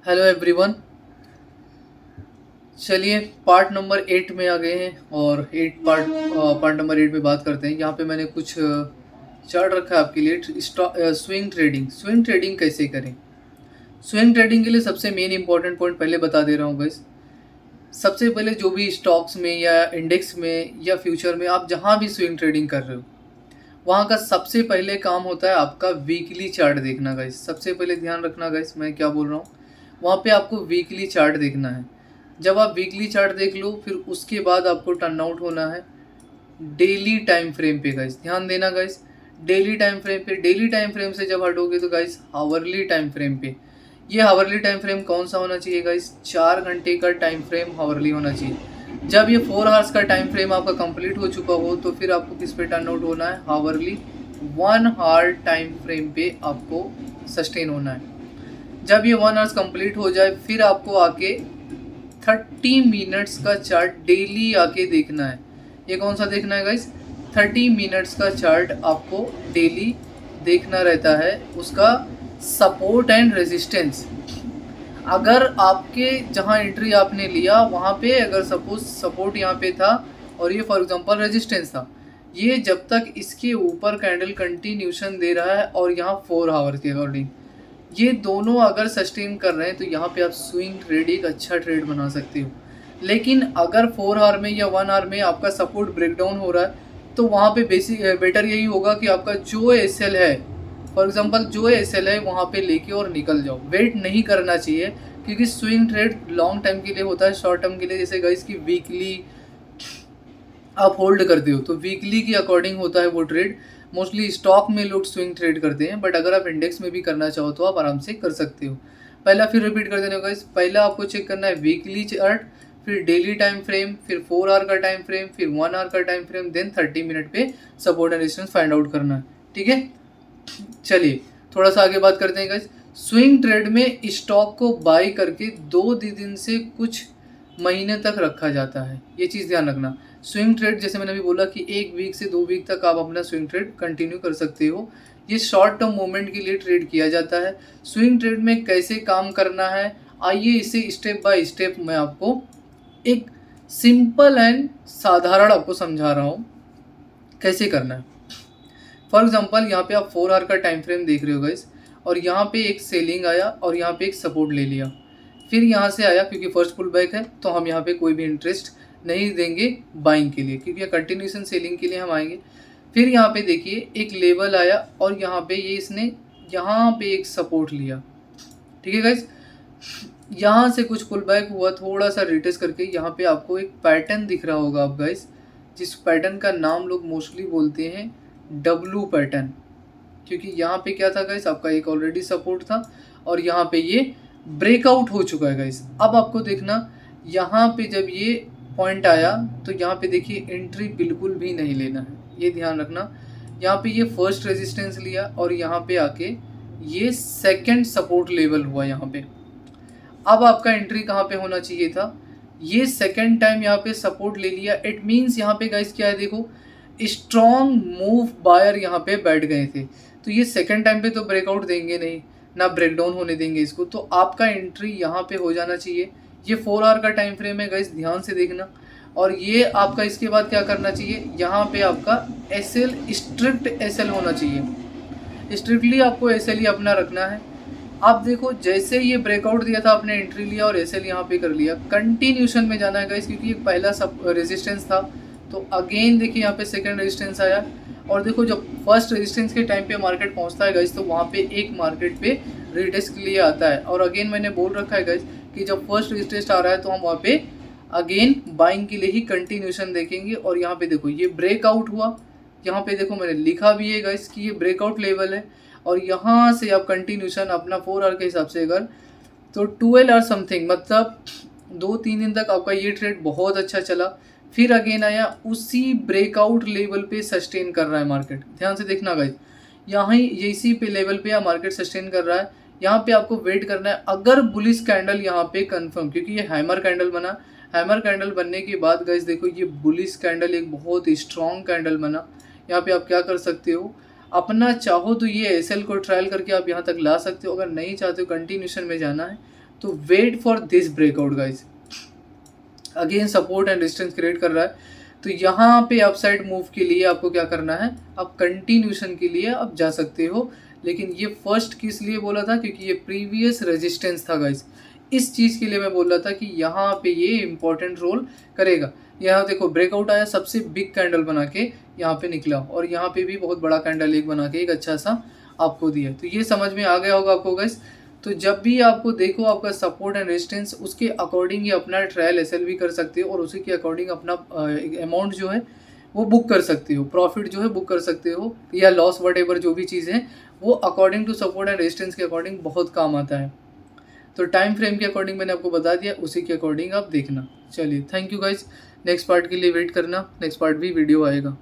Hello everyone. चलिए part number 8 में आ गए हैं और पार्ट नंबर 8 में बात करते हैं। यहाँ पे मैंने कुछ चार्ट रखा है आपके लिए। स्विंग ट्रेडिंग कैसे करें। स्विंग ट्रेडिंग के लिए सबसे मेन इंपॉर्टेंट पॉइंट पहले बता दे रहा हूँ गाइस। सबसे पहले जो भी स्टॉक्स में या इंडेक्स में या फ्यूचर में आप जहाँ भी स्विंग ट्रेडिंग कर रहे हो, वहाँ का सबसे पहले काम होता है आपका वीकली चार्ट देखना गाइस। सबसे पहले ध्यान रखना गाइस मैं क्या बोल रहा हूँ। वहाँ पे आपको वीकली चार्ट देखना है। जब आप वीकली चार्ट देख लो फिर उसके बाद आपको टर्न आउट होना है डेली टाइम फ्रेम पे गाइस। ध्यान देना गाइस, डेली टाइम फ्रेम से जब हटोगे तो गाइस हावरली टाइम फ्रेम पे। ये हावरली टाइम फ्रेम कौन सा होना चाहिए गाइस? 4 घंटे का टाइम फ्रेम हावरली होना चाहिए। जब ये 4 आवर्स का टाइम फ्रेम आपका कंप्लीट हो चुका हो तो फिर आपको किस पे टर्न आउट होना है? हावरली 1 आवर टाइम फ्रेम पे आपको सस्टेन होना है। जब ये 1 आवर्स कंप्लीट हो जाए फिर आपको आके 30 मिनट्स का चार्ट डेली आके देखना है। ये कौन सा देखना है गाइस? 30 मिनट्स का चार्ट आपको डेली देखना रहता है। उसका सपोर्ट एंड रेजिस्टेंस, अगर आपके जहाँ एंट्री आपने लिया वहाँ पे अगर सपोज सपोर्ट यहाँ पे था और ये फॉर एग्जांपल रेजिस्टेंस था, ये जब तक इसके ऊपर कैंडल कंटिन्यूशन दे रहा है और यहाँ 4 आवर के अकॉर्डिंग ये दोनों अगर सस्टेन कर रहे हैं तो यहाँ पे आप स्विंग ट्रेड एक अच्छा ट्रेड बना सकते हो। लेकिन अगर 4 आवर में या 1 आवर में आपका सपोर्ट ब्रेकडाउन हो रहा है तो वहाँ पे बेसिक बेटर यही होगा कि आपका जो एस एल है, फॉर एग्जांपल जो एस एल है वहाँ पे लेके और निकल जाओ। वेट नहीं करना चाहिए क्योंकि स्विंग ट्रेड लॉन्ग टाइम के लिए होता है, शॉर्ट टर्म के लिए जैसे गाइस की वीकली आप होल्ड करते हो तो वीकली के अकॉर्डिंग होता है वो ट्रेड। मोस्टली स्टॉक में लोग स्विंग ट्रेड करते हैं, बट अगर आप इंडेक्स में भी करना चाहो तो आप आराम से कर सकते हो। पहला फिर रिपीट कर देने का, पहला आपको चेक करना है वीकली चार्ट, फिर डेली टाइम फ्रेम, फिर 4 आवर का टाइम फ्रेम, फिर 1 आवर का टाइम फ्रेम, देन 30 मिनट पे support and resistance find out करना है। ठीक है, चलिए थोड़ा सा आगे बात करते हैं गाइस। स्विंग ट्रेड में स्टॉक को बाई करके 2 दिन से कुछ महीने तक रखा जाता है, ये चीज़ ध्यान रखना। स्विंग ट्रेड जैसे मैंने अभी बोला कि 1 वीक से 2 वीक तक आप अपना स्विंग ट्रेड कंटिन्यू कर सकते हो। ये शॉर्ट टर्म मूवमेंट के लिए ट्रेड किया जाता है। स्विंग ट्रेड में कैसे काम करना है, आइए इसे स्टेप बाय स्टेप मैं आपको एक सिंपल एंड साधारण आपको समझा रहा हूँ कैसे करना है। फॉर एग्जांपल यहाँ पे आप 4 आवर का टाइम फ्रेम देख रहे हो गाइस, और यहाँ पे एक सेलिंग आया और यहाँ पे एक सपोर्ट ले लिया। फिर यहाँ से आया क्योंकि फर्स्ट पुल बैक है तो हम यहाँ पे कोई भी इंटरेस्ट नहीं देंगे बाइंग के लिए, क्योंकि कंटिन्यूशन सेलिंग के लिए हम आएंगे। फिर यहाँ पे देखिए एक लेवल आया और यहाँ पे ये इसने यहाँ पे एक सपोर्ट लिया। ठीक है गाइस, यहाँ से कुछ पुल बैक हुआ, थोड़ा सा रिटेस्ट करके यहाँ पे आपको एक पैटर्न दिख रहा होगा आप गाइस, जिस पैटर्न का नाम लोग मोस्टली बोलते हैं डब्लू पैटर्न। क्योंकि यहाँ पे क्या था गाइस, आपका एक ऑलरेडी सपोर्ट था और यहाँ पे ये ब्रेकआउट हो चुका है गाइस। अब आपको देखना यहाँ पे जब ये पॉइंट आया तो यहाँ पे देखिए एंट्री बिल्कुल भी नहीं लेना है, ये ध्यान रखना। यहाँ पे ये फर्स्ट रेजिस्टेंस लिया और यहाँ पे आके ये सेकंड सपोर्ट लेवल हुआ यहाँ पे। अब आपका एंट्री कहाँ पे होना चाहिए था? ये सेकंड टाइम यहाँ पे सपोर्ट ले लिया, इट मीन्स यहाँ पे गाइस क्या है देखो, स्ट्रॉन्ग मूव बायर यहाँ पे बैठ गए थे। तो ये सेकंड टाइम पे तो ब्रेकआउट देंगे नहीं ना, ब्रेकडाउन होने देंगे इसको, तो आपका एंट्री यहाँ पे हो जाना चाहिए। ये 4 आवर का टाइम फ्रेम है गाइस, ध्यान से देखना। और ये आपका इसके बाद क्या करना चाहिए, यहाँ पे आपका S L strict S L होना चाहिए। स्ट्रिक्टली आपको एस एल ही अपना रखना है। आप देखो जैसे ये ब्रेकआउट दिया था आपने एंट्री लिया और एस एल यहाँ पे कर लिया, कंटिन्यूशन में जाना है गाइस, क्योंकि ये पहला सब रेजिस्टेंस था। तो अगेन देखिए यहाँ पे सेकंड रेजिस्टेंस आया और देखो जब फर्स्ट रेजिस्टेंस के टाइम पे मार्केट पहुंचता है गाइस तो वहाँ पे एक मार्केट पे रिटेस्ट के लिए आता है। और अगेन मैंने बोल रखा है गाइस कि जब फर्स्ट रेजिस्टेंस आ रहा है तो हम वहाँ पे अगेन बाइंग के लिए ही कंटिन्यूशन देखेंगे। और यहाँ पे देखो ये ब्रेकआउट हुआ, यहाँ पे देखो मैंने लिखा भी है गाइस कि ये ब्रेकआउट लेवल है। और यहाँ से आप कंटिन्यूशन अपना 4 आवर के हिसाब से अगर तो 12 आवर समथिंग, मतलब 2-3 दिन तक आपका ये ट्रेड बहुत अच्छा चला। फिर अगेन आया उसी ब्रेकआउट लेवल पे सस्टेन कर रहा है मार्केट, ध्यान से देखना गाइस। यहाँ ही इसी पे लेवल पे मार्केट सस्टेन कर रहा है। यहाँ पे आपको वेट करना है अगर बुलिश कैंडल यहाँ पे कंफर्म, क्योंकि ये हैमर कैंडल बना। हैमर कैंडल बनने के बाद गाइस देखो ये बुलिश कैंडल एक बहुत स्ट्रॉन्ग कैंडल बना। यहाँ पे आप क्या कर सकते हो, अपना चाहो तो ये एस एल को ट्रायल करके आप यहाँ तक ला सकते हो, अगर नहीं चाहते हो कंटिन्यूशन में जाना है तो wait for this breakout guys. Again support and resistance create कर रहा है, तो यहाँ पे अपसाइड मूव के लिए आपको क्या करना है, आप कंटिन्यूशन के लिए आप जा सकते हो। लेकिन ये फर्स्ट किस लिए बोला था, क्योंकि ये प्रीवियस रेजिस्टेंस था गाइस, इस चीज़ के लिए मैं बोल रहा था कि यहाँ पे ये इंपॉर्टेंट रोल करेगा। यहाँ देखो ब्रेकआउट आया, सबसे बिग कैंडल बना के यहाँ पे निकला, और यहाँ पे भी बहुत बड़ा कैंडल एक बना के एक अच्छा सा आपको दिया। तो ये समझ में आ गया होगा आपको गाइस। तो जब भी आपको देखो आपका सपोर्ट एंड रेजिस्टेंस, उसके अकॉर्डिंग ही अपना ट्रायल एसएल भी कर सकते हो, और उसी के अकॉर्डिंग अपना अमाउंट जो है वो बुक कर सकते हो, प्रॉफिट जो है बुक कर सकते हो, या लॉस वट जो भी चीज़ है वो according to support and resistance के अकॉर्डिंग बहुत काम आता है। तो टाइम फ्रेम के अकॉर्डिंग मैंने आपको बता दिया, उसी के अकॉर्डिंग आप देखना। चलिए thank you guys, next part के लिए वेट करना, नेक्स्ट पार्ट भी वीडियो आएगा।